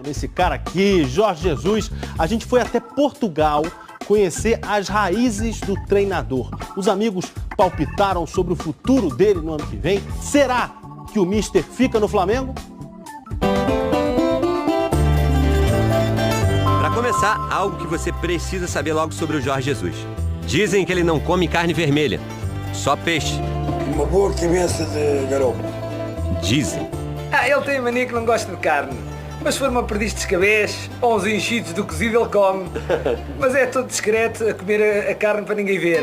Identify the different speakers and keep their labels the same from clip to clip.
Speaker 1: Esse cara aqui, Jorge Jesus, a gente foi até Portugal conhecer as raízes do treinador. Os amigos palpitaram sobre o futuro dele no ano que vem. Será que o Mister fica no Flamengo?
Speaker 2: Para começar, algo que você precisa saber logo sobre o Jorge Jesus. Dizem que ele não come carne vermelha, só peixe.
Speaker 3: Uma boa cabeça de garoto.
Speaker 2: Dizem.
Speaker 4: Ele tem a mania que não gosta de carne. Mas se for uma perdiz de escabeche ou uns enchidos do cozido, ele come. Mas é todo discreto a comer a carne para ninguém ver.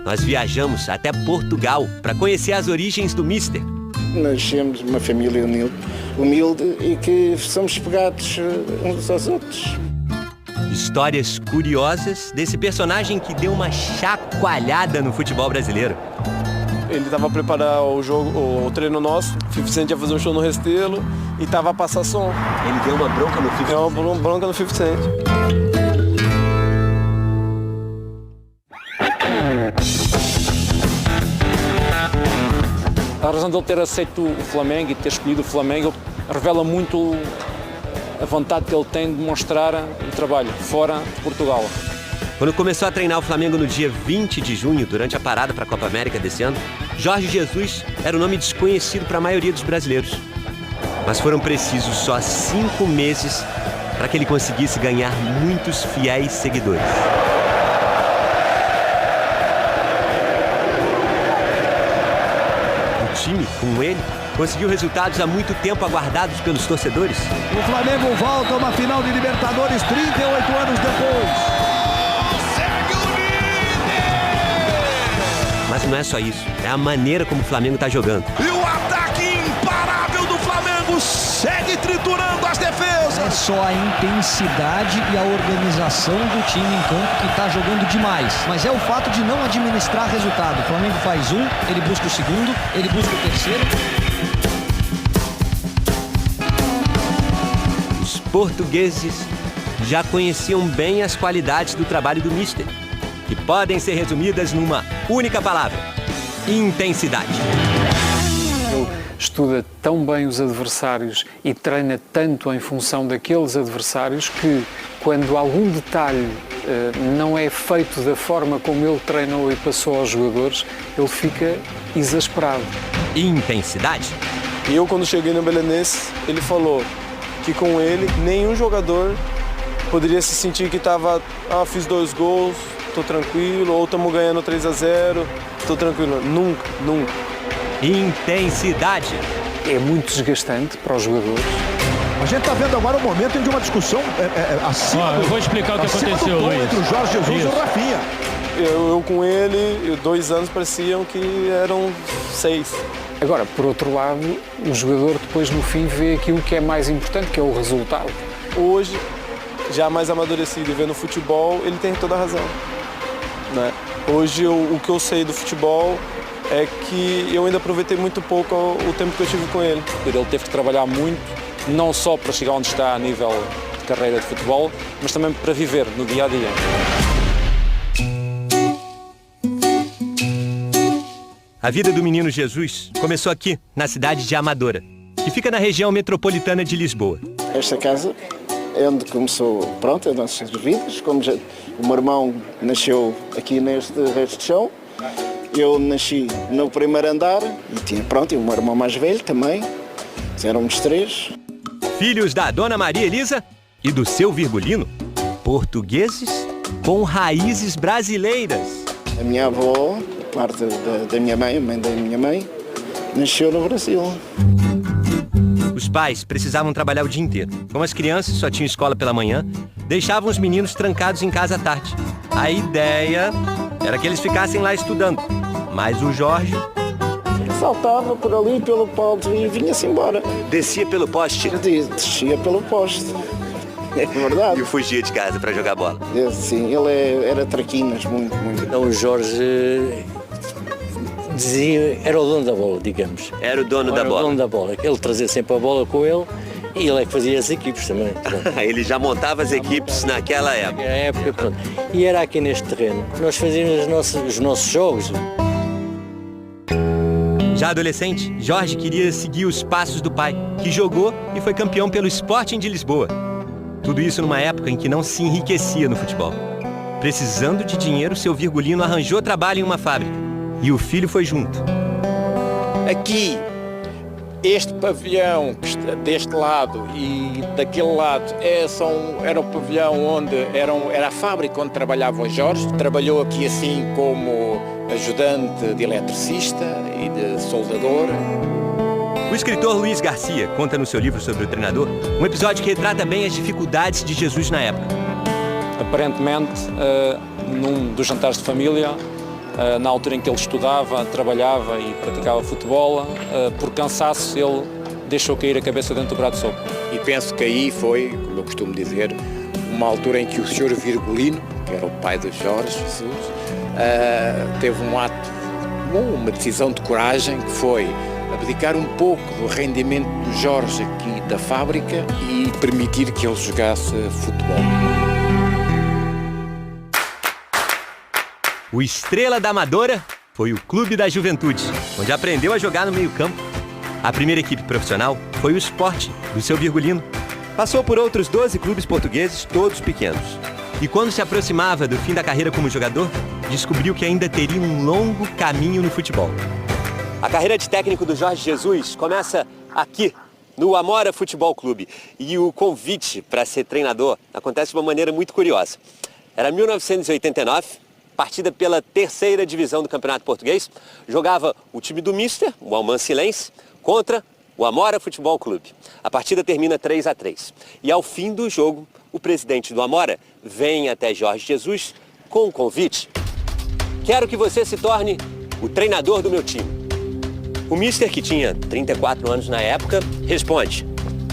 Speaker 2: Nós viajamos até Portugal para conhecer as origens do Mister.
Speaker 5: Nascemos numa família humilde e que somos pegados uns aos outros.
Speaker 2: Histórias curiosas desse personagem que deu uma chacoalhada no futebol brasileiro.
Speaker 6: Ele estava a preparar o treino nosso, o 50 Cent ia fazer um show no Restelo e estava a passar som.
Speaker 2: Ele deu uma bronca no 50 Cent.
Speaker 6: Deu uma bronca no 50 Cent.
Speaker 7: A razão de ele ter aceito o Flamengo e ter escolhido o Flamengo revela muito a vontade que ele tem de mostrar o trabalho fora de Portugal.
Speaker 2: Quando começou a treinar o Flamengo no dia 20 de junho, durante a parada para a Copa América desse ano, Jorge Jesus era um nome desconhecido para a maioria dos brasileiros. Mas foram precisos só 5 meses para que ele conseguisse ganhar muitos fiéis seguidores. O time, com ele, conseguiu resultados há muito tempo aguardados pelos torcedores.
Speaker 8: O Flamengo volta a uma final de Libertadores 38 anos depois.
Speaker 2: Mas não é só isso, é a maneira como o Flamengo está jogando.
Speaker 8: E o ataque imparável do Flamengo segue triturando as defesas.
Speaker 9: É só a intensidade e a organização do time em campo que está jogando demais. Mas é o fato de não administrar resultado. O Flamengo faz um, ele busca o segundo, ele busca o terceiro.
Speaker 2: Os portugueses já conheciam bem as qualidades do trabalho do Mister, que podem ser resumidas numa única palavra: intensidade.
Speaker 7: Ele estuda tão bem os adversários e treina tanto em função daqueles adversários que, quando algum detalhe não é feito da forma como ele treinou e passou aos jogadores, ele fica exasperado.
Speaker 2: Intensidade.
Speaker 6: E eu, quando cheguei no Belenenses, ele falou que com ele nenhum jogador poderia se sentir que estava, fiz 2 gols, tô tranquilo, ou estamos ganhando 3-0, tô tranquilo. Nunca, nunca.
Speaker 2: Intensidade.
Speaker 7: É muito desgastante para os jogadores.
Speaker 8: A gente está vendo agora um momento de uma discussão acima
Speaker 10: eu vou explicar o que aconteceu, Luiz.
Speaker 8: Entre o Jorge Jesus e o Rafinha.
Speaker 6: Eu com ele, 2 anos pareciam que eram 6.
Speaker 7: Agora, por outro lado, o jogador depois no fim vê aquilo que é mais importante, que é o resultado.
Speaker 6: Hoje, já mais amadurecido e vendo futebol, ele tem toda a razão. Né? Hoje, o que eu sei do futebol é que eu ainda aproveitei muito pouco o tempo que eu tive com ele.
Speaker 7: Ele teve que trabalhar muito, não só para chegar onde está a nível de carreira de futebol, mas também para viver no dia-a-dia.
Speaker 2: A vida do menino Jesus começou aqui, na cidade de Amadora, que fica na região metropolitana de Lisboa.
Speaker 5: Esta casa é onde começou, pronto, as nossas vidas. Como o meu irmão nasceu aqui neste resto de chão, eu nasci no primeiro andar e o meu irmão mais velho também, éramos 3.
Speaker 2: Filhos da Dona Maria Elisa e do seu Virgulino, portugueses com raízes brasileiras.
Speaker 5: A minha avó, parte da minha mãe, a mãe da minha mãe, nasceu no Brasil.
Speaker 2: Os pais precisavam trabalhar o dia inteiro. Como as crianças só tinham escola pela manhã, deixavam os meninos trancados em casa à tarde. A ideia era que eles ficassem lá estudando. Mas o Jorge
Speaker 5: Saltava por ali pelo poste e vinha-se embora.
Speaker 2: descia pelo poste
Speaker 5: Descia pelo poste. É verdade.
Speaker 2: e fugia de casa para jogar bola.
Speaker 5: Sim, ele era traquinas, muito.
Speaker 11: Então o Jorge dizia, era o dono da bola, digamos.
Speaker 2: Era o dono da
Speaker 11: Era o
Speaker 2: bola.
Speaker 11: dono da bola. Ele trazia sempre a bola com ele e ele é que fazia as equipes também.
Speaker 2: Ele já montava as equipes naquela época.
Speaker 11: Na época, pronto. E era aqui neste terreno que nós fazíamos os nossos jogos.
Speaker 2: Já adolescente, Jorge queria seguir os passos do pai, que jogou e foi campeão pelo Sporting de Lisboa. Tudo isso numa época em que não se enriquecia no futebol. Precisando de dinheiro, seu Virgulino arranjou trabalho em uma fábrica. E o filho foi junto.
Speaker 12: Aqui, este pavilhão que está deste lado e daquele lado era o pavilhão onde era a fábrica onde trabalhava o Jorge. Trabalhou aqui assim como ajudante de eletricista e de soldador.
Speaker 2: O escritor Luiz Garcia conta no seu livro sobre o treinador um episódio que retrata bem as dificuldades de Jesus na época.
Speaker 7: Aparentemente, num dos jantares de família, na altura em que ele estudava, trabalhava e praticava futebol, por cansaço ele deixou cair a cabeça dentro do prato de sopa.
Speaker 12: E penso que aí foi, como eu costumo dizer, uma altura em que o Sr. Virgulino, que era o pai de Jorge Jesus, teve um ato, uma decisão de coragem, que foi abdicar um pouco do rendimento do Jorge aqui da fábrica e permitir que ele jogasse futebol.
Speaker 2: O estrela da Amadora foi o Clube da Juventude, onde aprendeu a jogar no meio-campo. A primeira equipe profissional foi o Sport, do seu Virgulino. Passou por outros 12 clubes portugueses, todos pequenos. E quando se aproximava do fim da carreira como jogador, descobriu que ainda teria um longo caminho no futebol. A carreira de técnico do Jorge Jesus começa aqui, no Amora Futebol Clube. E o convite para ser treinador acontece de uma maneira muito curiosa. Era 1989, partida pela 3ª divisão do Campeonato Português. Jogava o time do Mister, o Almansilense, contra o Amora Futebol Clube. A partida termina 3-3. E ao fim do jogo, o presidente do Amora vem até Jorge Jesus com um convite. Quero que você se torne o treinador do meu time. O Mister, que tinha 34 anos na época, responde: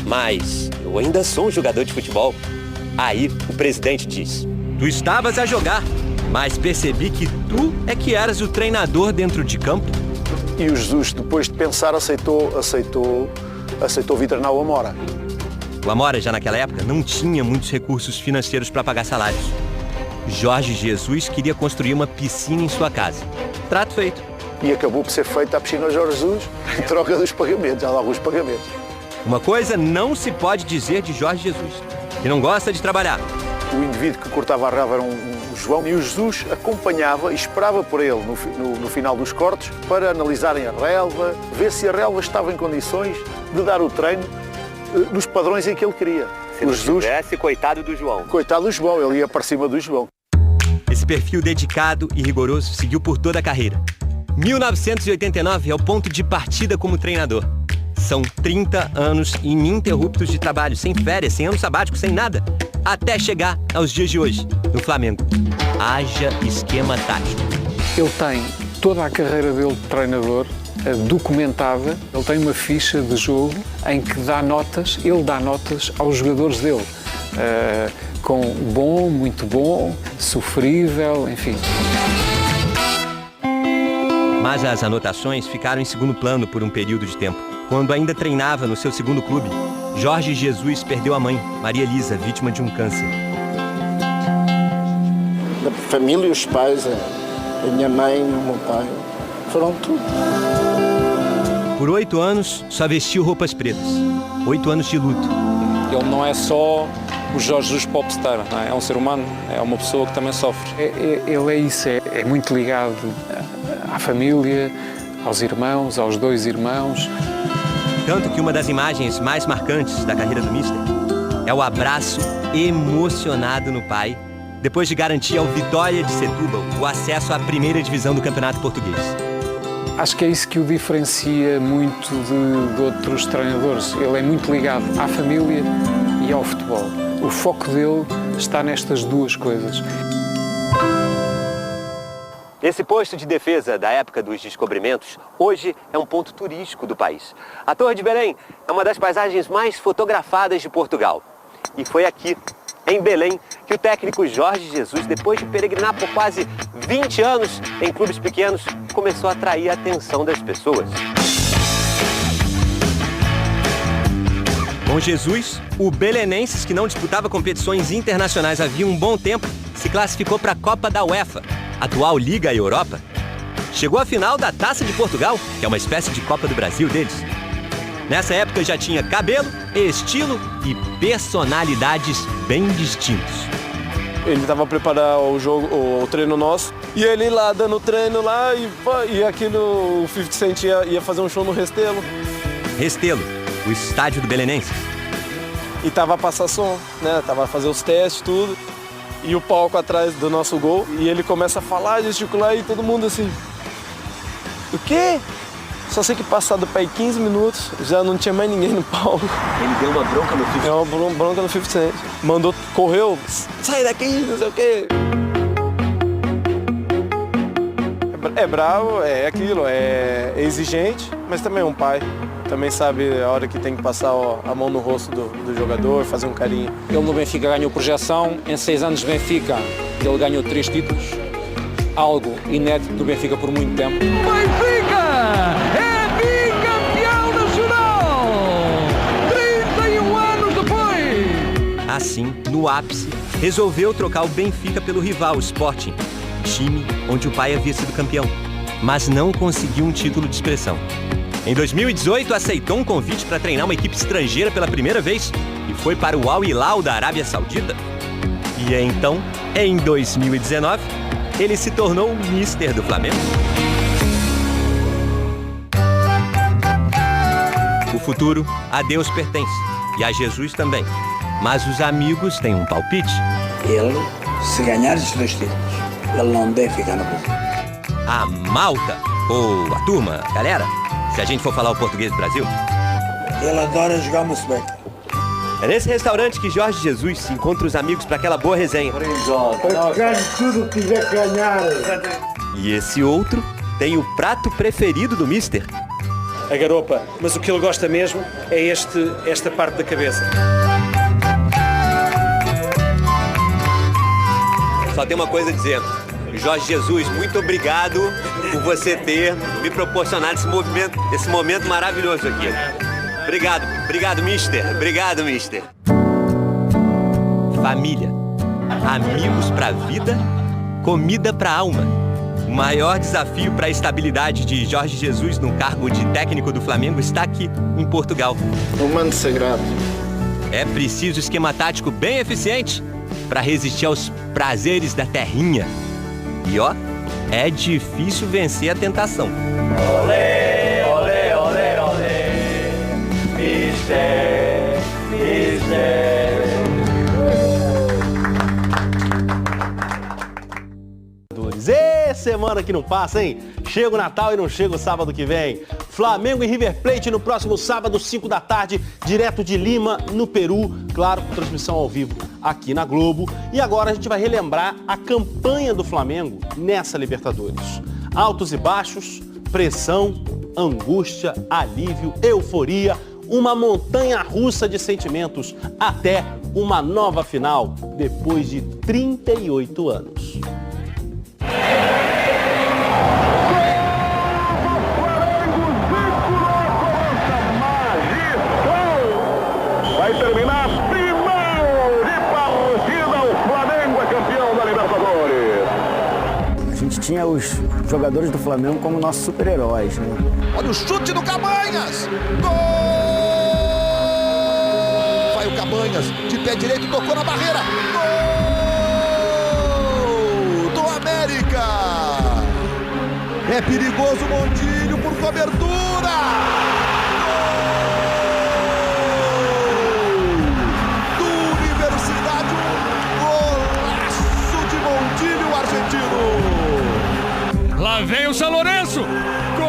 Speaker 2: mas eu ainda sou um jogador de futebol. Aí o presidente diz: tu estavas a jogar, mas percebi que tu é que eras o treinador dentro de campo.
Speaker 13: E o Jesus, depois de pensar, aceitou vir treinar o Amora.
Speaker 2: O Amora, já naquela época, não tinha muitos recursos financeiros para pagar salários. Jorge Jesus queria construir uma piscina em sua casa. Trato feito.
Speaker 13: E acabou por ser feita a piscina ao Jorge Jesus em troca dos pagamentos, já de alguns pagamentos.
Speaker 2: Uma coisa não se pode dizer de Jorge Jesus, que não gosta de trabalhar.
Speaker 13: O indivíduo que cortava a relva era um João, e o Jesus acompanhava e esperava por ele no final dos cortes para analisarem a relva, ver se a relva estava em condições de dar o treino nos padrões em que ele queria.
Speaker 2: Se o Jesus tivesse, coitado do João.
Speaker 13: Coitado do João, ele ia para cima do João.
Speaker 2: Esse perfil dedicado e rigoroso seguiu por toda a carreira. 1989 é o ponto de partida como treinador. São 30 anos ininterruptos de trabalho, sem férias, sem ano sabático, sem nada, até chegar aos dias de hoje, no Flamengo. Haja esquema tático.
Speaker 7: Ele tem toda a carreira dele de treinador documentada. Ele tem uma ficha de jogo em que ele dá notas aos jogadores dele. Com bom, muito bom, sofrível, enfim.
Speaker 2: Mas as anotações ficaram em segundo plano por um período de tempo. Quando ainda treinava no seu segundo clube, Jorge Jesus perdeu a mãe, Maria Elisa, vítima de um câncer.
Speaker 5: A família e os pais, a minha mãe e o meu pai, foram tudo.
Speaker 2: Por 8 anos, só vestiu roupas pretas. 8 anos de luto.
Speaker 7: Ele não é só o Jorge Jesus popstar, não é? É um ser humano, é uma pessoa que também sofre. Ele é isso, é muito ligado à família, aos irmãos, aos 2 irmãos.
Speaker 2: Tanto que uma das imagens mais marcantes da carreira do Mister é o abraço emocionado no pai, depois de garantir ao Vitória de Setúbal o acesso à 1ª divisão do Campeonato Português.
Speaker 7: Acho que é isso que o diferencia muito de outros treinadores. Ele é muito ligado à família e ao futebol. O foco dele está nestas duas coisas.
Speaker 2: Esse posto de defesa da época dos descobrimentos, hoje é um ponto turístico do país. A Torre de Belém é uma das paisagens mais fotografadas de Portugal. E foi aqui, em Belém, que o técnico Jorge Jesus, depois de peregrinar por quase 20 anos em clubes pequenos, começou a atrair a atenção das pessoas. Com Jesus, o belenenses, que não disputava competições internacionais havia um bom tempo, se classificou para a Copa da UEFA, atual Liga Europa. chegou à final da Taça de Portugal, que é uma espécie de Copa do Brasil deles. Nessa época já tinha cabelo, estilo e personalidades bem distintos.
Speaker 6: Ele estava preparando o jogo, o treino nosso, e ele lá dando treino lá e aquilo, o 50 Cent ia fazer um show no Restelo.
Speaker 2: Restelo, o estádio do Belenenses.
Speaker 6: E tava a passar som, né? Tava a fazer os testes, tudo. E o palco atrás do nosso gol. E ele começa a falar, gesticular e todo mundo assim. O quê? Só sei que passado para aí 15 minutos, já não tinha mais ninguém no palco.
Speaker 2: Ele deu uma bronca no 50 Cent.
Speaker 6: Deu uma bronca no 50 Cent. Mandou, correu, sai daqui, não sei o quê. É bravo, é aquilo, é exigente, mas também é um pai. Também sabe a hora que tem que passar a mão no rosto do jogador, fazer um carinho.
Speaker 14: Ele no Benfica ganhou projeção, em 6 anos de Benfica ele ganhou 3 títulos, algo inédito do Benfica por muito tempo.
Speaker 8: Benfica é bicampeão nacional! 31 anos depois!
Speaker 2: Assim, no ápice, resolveu trocar o Benfica pelo rival, o Sporting, time onde o pai havia sido campeão, mas não conseguiu um título de expressão. Em 2018, aceitou um convite para treinar uma equipe estrangeira pela primeira vez e foi para o Al Hilal da Arábia Saudita. E então, em 2019, ele se tornou o Mister do Flamengo. O futuro a Deus pertence e a Jesus também. Mas os amigos têm um palpite.
Speaker 3: Ele, se ganhar esses 2 títulos, ele não deve ficar no Brasil.
Speaker 2: A malta, ou a turma, a galera, se a gente for falar o português do Brasil.
Speaker 3: Ele adora jogar musbeca.
Speaker 2: É nesse restaurante que Jorge Jesus se encontra os amigos para aquela boa resenha.
Speaker 3: Ganhe tudo que tiver que ganhar.
Speaker 2: E esse outro tem o prato preferido do Mister.
Speaker 15: A garopa, mas o que ele gosta mesmo é esta parte da cabeça.
Speaker 2: Só tem uma coisa a dizer. Jorge Jesus, muito obrigado por você ter me proporcionado esse momento maravilhoso aqui. Obrigado, Mister. Obrigado, Mister. Família, amigos pra vida, comida pra alma. O maior desafio para a estabilidade de Jorge Jesus no cargo de técnico do Flamengo está aqui, em Portugal.
Speaker 5: O manto sagrado.
Speaker 2: É preciso esquema tático bem eficiente para resistir aos prazeres da terrinha. E ó, é difícil vencer a tentação.
Speaker 8: Olê, olê, olê, olê, Mister, Mister.
Speaker 1: Semana que não passa, hein? Chega o Natal e não chega o sábado que vem. Flamengo e River Plate no próximo sábado, 5 da tarde, direto de Lima, no Peru. Claro, transmissão ao vivo aqui na Globo. E agora a gente vai relembrar a campanha do Flamengo nessa Libertadores. Altos e baixos, pressão, angústia, alívio, euforia, uma montanha-russa de sentimentos até uma nova final, depois de 38 anos.
Speaker 16: Vai terminar final de partida, o Flamengo é campeão da Libertadores.
Speaker 17: A gente tinha os jogadores do Flamengo como nossos super-heróis, né?
Speaker 8: Olha o chute do Cabanhas! Gol! Vai o Cabanhas, de pé direito, tocou na barreira. Gol do América! É perigoso o Montilho por cobertura!
Speaker 10: Lá vem o São Lourenço! Gol!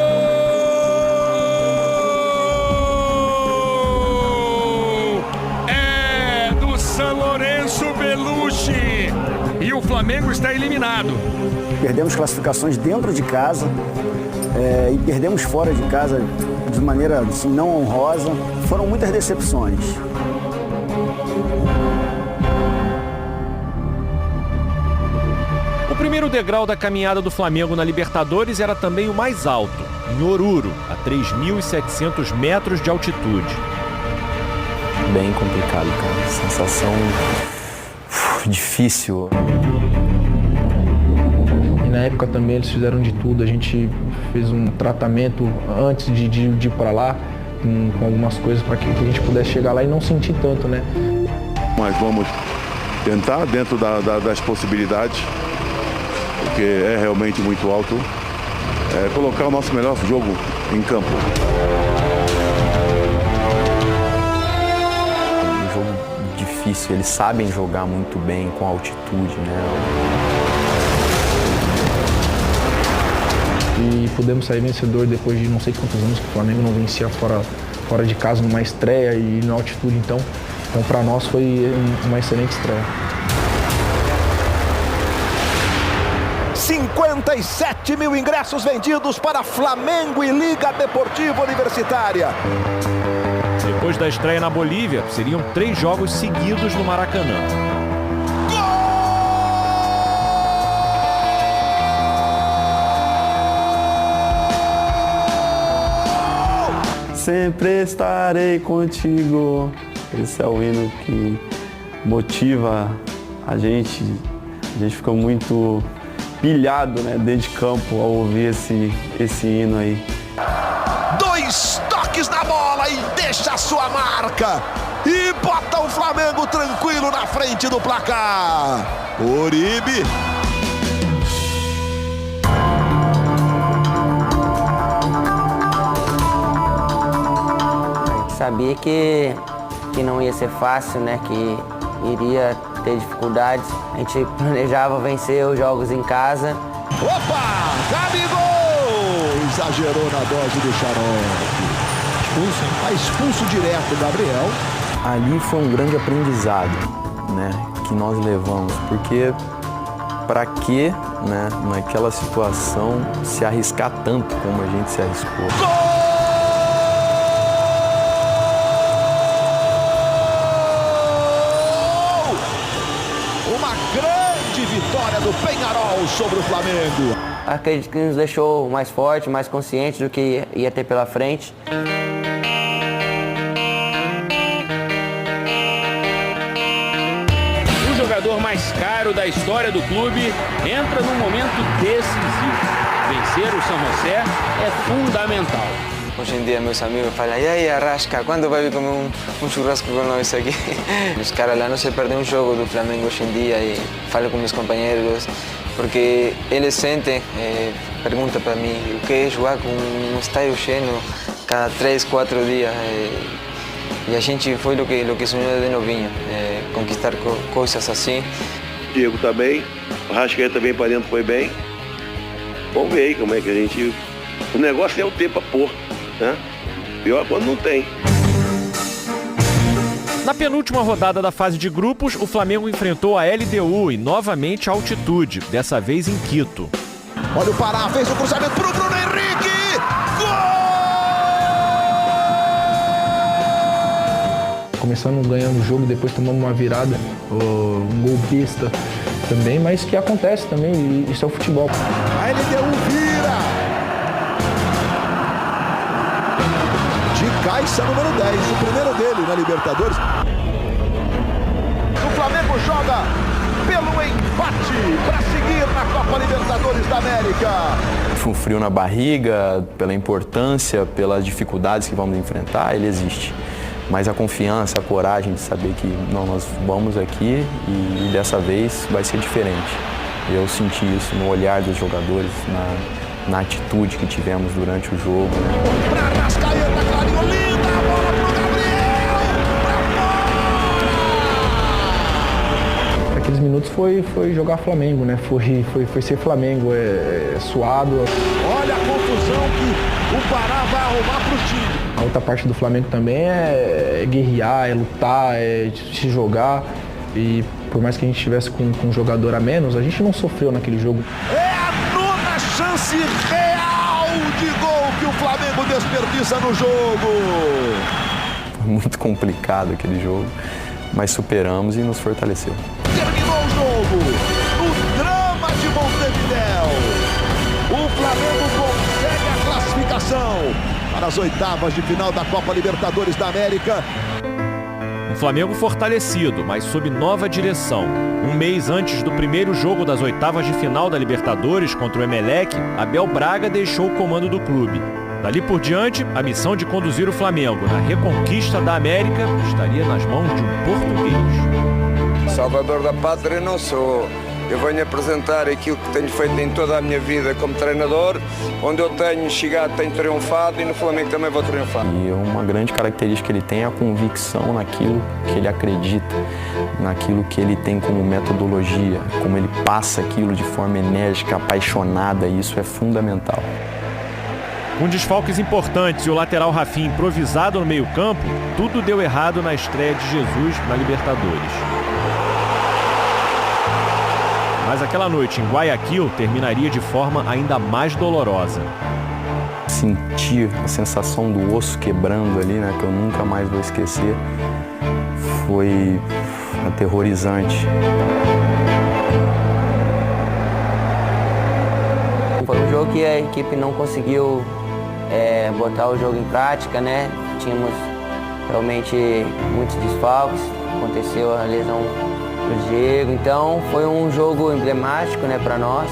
Speaker 10: É do São Lourenço Belushi! E o Flamengo está eliminado.
Speaker 17: Perdemos classificações dentro de casa e perdemos fora de casa de maneira assim, não honrosa. Foram muitas decepções.
Speaker 18: O primeiro degrau da caminhada do Flamengo na Libertadores era também o mais alto, em Oruro, a 3.700 metros de altitude.
Speaker 19: Bem complicado, cara. Sensação difícil.
Speaker 20: E na
Speaker 6: época também eles fizeram de tudo, a gente fez um tratamento antes de ir para lá, com algumas coisas para que a gente pudesse chegar lá e não sentir tanto, né?
Speaker 16: Mas vamos tentar dentro das possibilidades, porque é realmente muito alto, colocar o nosso melhor jogo em campo.
Speaker 19: Um jogo difícil, eles sabem jogar muito bem com altitude, né?
Speaker 6: E pudemos sair vencedor depois de não sei quantos anos que o Flamengo não vencia fora de casa numa estreia e na altitude, então para nós foi uma excelente estreia.
Speaker 8: 57 mil ingressos vendidos para Flamengo e Liga Deportiva Universitária.
Speaker 18: Depois da estreia na Bolívia, seriam 3 jogos seguidos no Maracanã.
Speaker 19: Sempre estarei contigo. Esse é o hino que motiva a gente. A gente fica muito pilhado, né, dentro de campo ao ouvir esse hino aí.
Speaker 8: 2 toques na bola e deixa a sua marca. E bota o Flamengo tranquilo na frente do placar. Uribe.
Speaker 20: Sabia que não ia ser fácil, né? Que iria ter dificuldades. A gente planejava vencer os jogos em casa.
Speaker 8: Opa! Gabigol! Exagerou na dose do xarope. Expulso, hein? Tá expulso direto o Gabriel.
Speaker 19: Ali foi um grande aprendizado, né, que nós levamos, porque para que, né, naquela situação se arriscar tanto como a gente se arriscou?
Speaker 8: Gol! Vitória do Peñarol sobre o Flamengo.
Speaker 20: Acredito que nos deixou mais forte, mais consciente do que ia ter pela frente.
Speaker 21: O jogador mais caro da história do clube entra num momento decisivo. Vencer o São José é fundamental.
Speaker 22: Hoje em dia meus amigos falam, e aí Arrasca, quando vai vir comer um churrasco com nós aqui? Os caras lá não se perdem um jogo do Flamengo hoje em dia e falo com meus companheiros, porque eles sentem, perguntam para mim, o que é jogar com um estádio cheio cada 3, 4 dias? E a gente foi o que sonhou de novinho, conquistar coisas assim.
Speaker 16: Diego tá bem, o Arrascaeta também para dentro foi bem. Vamos ver aí como é que a gente... O negócio é o tempo a pôr. Pior quando não tem.
Speaker 18: Na penúltima rodada da fase de grupos, o Flamengo enfrentou a LDU e novamente a altitude, dessa vez em Quito.
Speaker 8: Olha o Pará, fez o cruzamento pro Bruno Henrique! Gol!
Speaker 6: Começando ganhando o jogo, depois tomamos uma virada, um gol besta também, mas que acontece também, isso é o futebol.
Speaker 8: A LDU vira! Caixa número 10, o primeiro dele na Libertadores. O Flamengo joga pelo empate para seguir na Copa Libertadores da América.
Speaker 19: Um frio na barriga, pela importância, pelas dificuldades que vamos enfrentar, ele existe. Mas a confiança, a coragem de saber que não, nós vamos aqui e dessa vez vai ser diferente. Eu senti isso no olhar dos jogadores, na atitude que tivemos durante o jogo.
Speaker 8: Pra Arrascaeta, Clarinho, linda a bola pro Gabriel! Pra fora!
Speaker 6: Aqueles minutos foi jogar Flamengo, né? Foi ser Flamengo, suado.
Speaker 8: Olha a confusão que o Pará vai arrumar pro time.
Speaker 6: A outra parte do Flamengo também é guerrear, é lutar, é se jogar. E por mais que a gente estivesse com um jogador a menos, a gente não sofreu naquele jogo.
Speaker 8: Chance real de gol que o Flamengo desperdiça no jogo.
Speaker 19: Foi muito complicado aquele jogo, mas superamos e nos fortaleceu.
Speaker 8: Terminou o jogo no drama de Montevidéu. O Flamengo consegue a classificação para as oitavas de final da Copa Libertadores da América.
Speaker 18: Um Flamengo fortalecido, mas sob nova direção. Um mês antes do primeiro jogo das oitavas de final da Libertadores contra o Emelec, Abel Braga deixou o comando do clube. Dali por diante, a missão de conduzir o Flamengo na reconquista da América estaria nas mãos de um português.
Speaker 4: Salvador da pátria não sou. Eu venho apresentar aquilo que tenho feito em toda a minha vida como treinador, onde eu tenho chegado, tenho triunfado e no Flamengo também vou triunfar.
Speaker 19: E uma grande característica que ele tem é a convicção naquilo que ele acredita, naquilo que ele tem como metodologia, como ele passa aquilo de forma enérgica, apaixonada, e isso é fundamental.
Speaker 18: Com desfalques importantes e o lateral Rafinha improvisado no meio-campo, tudo deu errado na estreia de Jesus na Libertadores. Mas aquela noite em Guayaquil terminaria de forma ainda mais dolorosa.
Speaker 19: Sentir a sensação do osso quebrando ali, né, que eu nunca mais vou esquecer, foi aterrorizante.
Speaker 20: Foi um jogo que a equipe não conseguiu botar o jogo em prática, né? Tínhamos realmente muitos desfalques, aconteceu a lesão do Diego, então foi um jogo emblemático, né, para nós,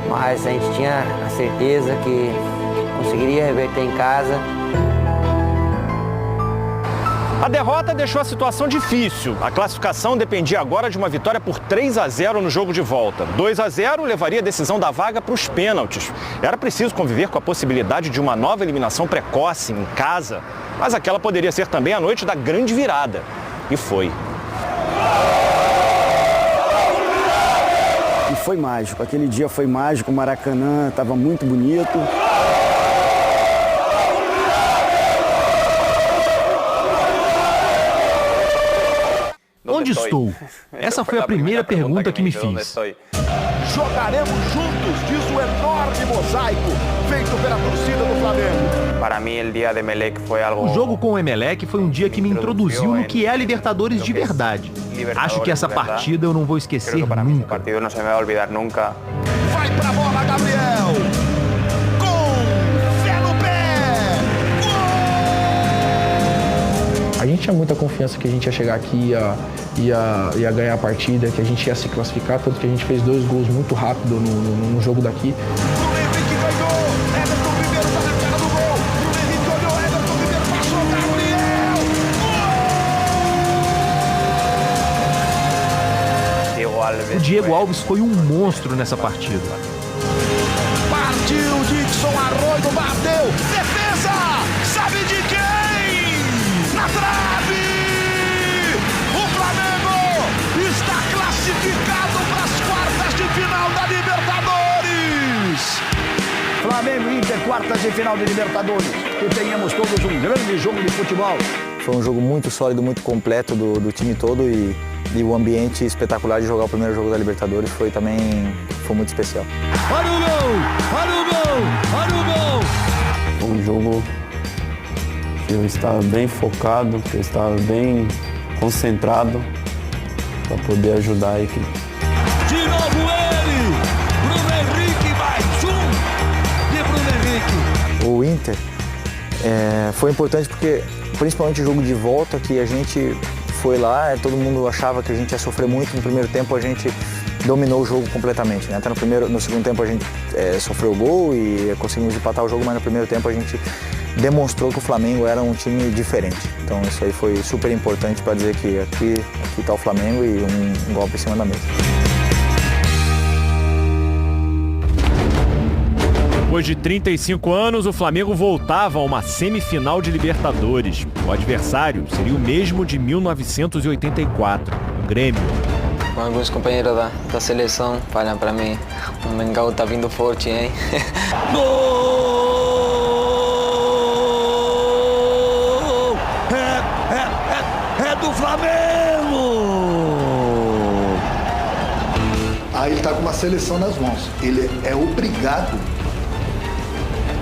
Speaker 20: mas a gente tinha a certeza que conseguiria reverter em casa.
Speaker 18: A derrota deixou a situação difícil. A classificação dependia agora de uma vitória por 3-0 no jogo de volta. 2-0 levaria a decisão da vaga para os pênaltis. Era preciso conviver com a possibilidade de uma nova eliminação precoce em casa, mas aquela poderia ser também a noite da grande virada. E foi.
Speaker 17: E foi mágico. Aquele dia foi mágico, o Maracanã estava muito bonito.
Speaker 18: Onde estou? Essa foi a primeira pergunta que me fiz.
Speaker 8: Jogaremos juntos, diz o enorme mosaico feito pela torcida do Flamengo.
Speaker 22: Para mim, o dia de Emelec foi algo...
Speaker 18: O jogo com o Emelec foi um dia que me introduziu no que é a Libertadores de verdade. Acho que essa partida eu não vou esquecer nunca.
Speaker 22: partido não se me vai olvidar nunca.
Speaker 8: Vai pra bola, Gabriel! Com fé no pé!
Speaker 9: A gente tinha muita confiança que a gente ia chegar aqui e ia ganhar a partida, que a gente ia se classificar, tanto que a gente fez 2 gols muito rápido no jogo daqui.
Speaker 18: O Diego Alves foi um monstro nessa partida.
Speaker 8: Partiu, Dixon Arroio, bateu, defesa, sabe de quem? Na trave! O Flamengo está classificado para as quartas de final da Libertadores!
Speaker 13: Flamengo e Inter, quartas de final de Libertadores. Que tenhamos todos um grande jogo de futebol.
Speaker 23: Foi um jogo muito sólido, muito completo do time todo e o ambiente espetacular de jogar o primeiro jogo da Libertadores foi muito especial.
Speaker 8: Olha o gol! Olha o gol! Olha o gol!
Speaker 24: Foi um jogo que eu estava bem focado, que eu estava bem concentrado para poder ajudar a equipe.
Speaker 8: De novo ele! Bruno Henrique, mais um de Bruno Henrique.
Speaker 23: O Inter foi importante porque, principalmente o jogo de volta, que a gente foi lá, todo mundo achava que a gente ia sofrer muito. No primeiro tempo a gente dominou o jogo completamente, né? Até no segundo tempo a gente sofreu o gol e conseguimos empatar o jogo, mas no primeiro tempo a gente demonstrou que o Flamengo era um time diferente. Então isso aí foi super importante para dizer que aqui está o Flamengo e um golpe em cima da mesa.
Speaker 18: Depois de 35 anos, o Flamengo voltava a uma semifinal de Libertadores. O adversário seria o mesmo de 1984, o Grêmio.
Speaker 22: Alguns companheiros da seleção falam para mim, o Mengão tá vindo forte, hein?
Speaker 8: Gol! É do Flamengo!
Speaker 25: Aí ele tá com uma seleção nas mãos. Ele é obrigado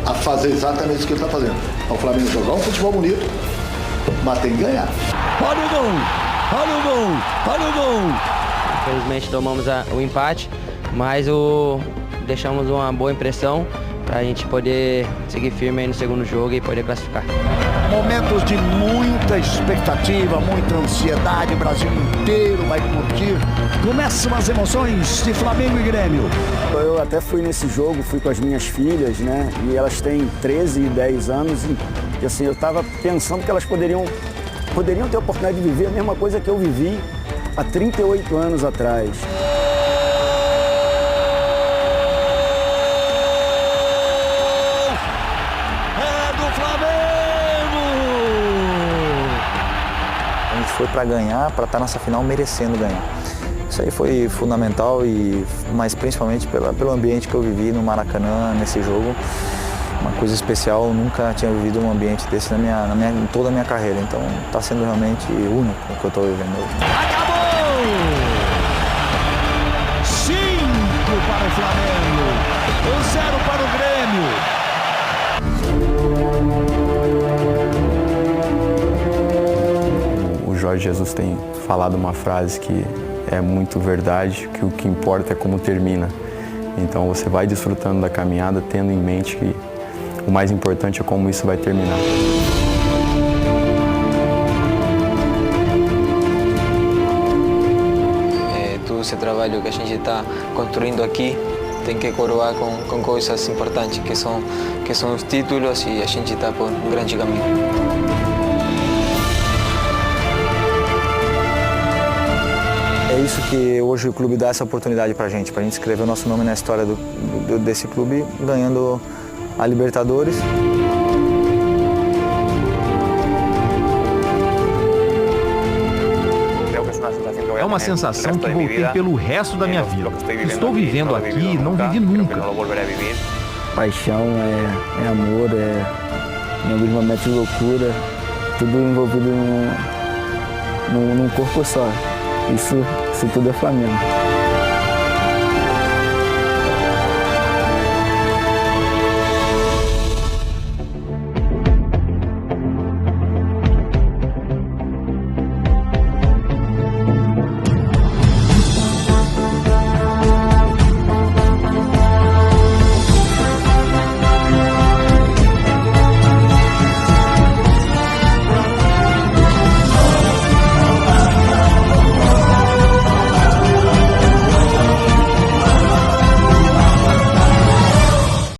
Speaker 25: a fazer exatamente isso que ele está fazendo. O Flamengo jogar um futebol bonito, bater e ganhar.
Speaker 8: Olha o gol! Olha o gol! Olha o gol!
Speaker 20: Infelizmente tomamos o empate, mas deixamos uma boa impressão para a gente poder seguir firme aí no segundo jogo e poder classificar.
Speaker 25: Momentos de muita expectativa, muita ansiedade, o Brasil inteiro vai curtir. Começam as emoções de Flamengo e Grêmio.
Speaker 17: Eu até fui nesse jogo, fui com as minhas filhas, né? E elas têm 13 e 10 anos e assim, eu estava pensando que elas poderiam ter a oportunidade de viver a mesma coisa que eu vivi há 38 anos atrás.
Speaker 23: A gente foi para ganhar, para estar nessa final merecendo ganhar. Isso aí foi fundamental, mas principalmente pelo ambiente que eu vivi no Maracanã, nesse jogo. Uma coisa especial, eu nunca tinha vivido um ambiente desse em toda a minha carreira. Então está sendo realmente único o que eu estou vivendo hoje.
Speaker 25: Acabou! 5 para o Flamengo, 0 para o Grêmio.
Speaker 19: O Jorge Jesus tem falado uma frase que é muito verdade, que o que importa é como termina. Então você vai desfrutando da caminhada, tendo em mente que o mais importante é como isso vai terminar.
Speaker 22: Todo esse trabalho que a gente está construindo aqui tem que coroar com coisas importantes, que são os títulos, e a gente está por um grande caminho.
Speaker 23: É isso que hoje o clube dá essa oportunidade pra gente escrever o nosso nome na história desse clube, ganhando a Libertadores.
Speaker 3: É uma sensação que voltei pelo resto da minha vida. Estou vivendo aqui e não vivi nunca.
Speaker 17: Paixão, é amor, em alguns momentos de loucura, tudo envolvido num corpo só. Isso tudo é Flamengo.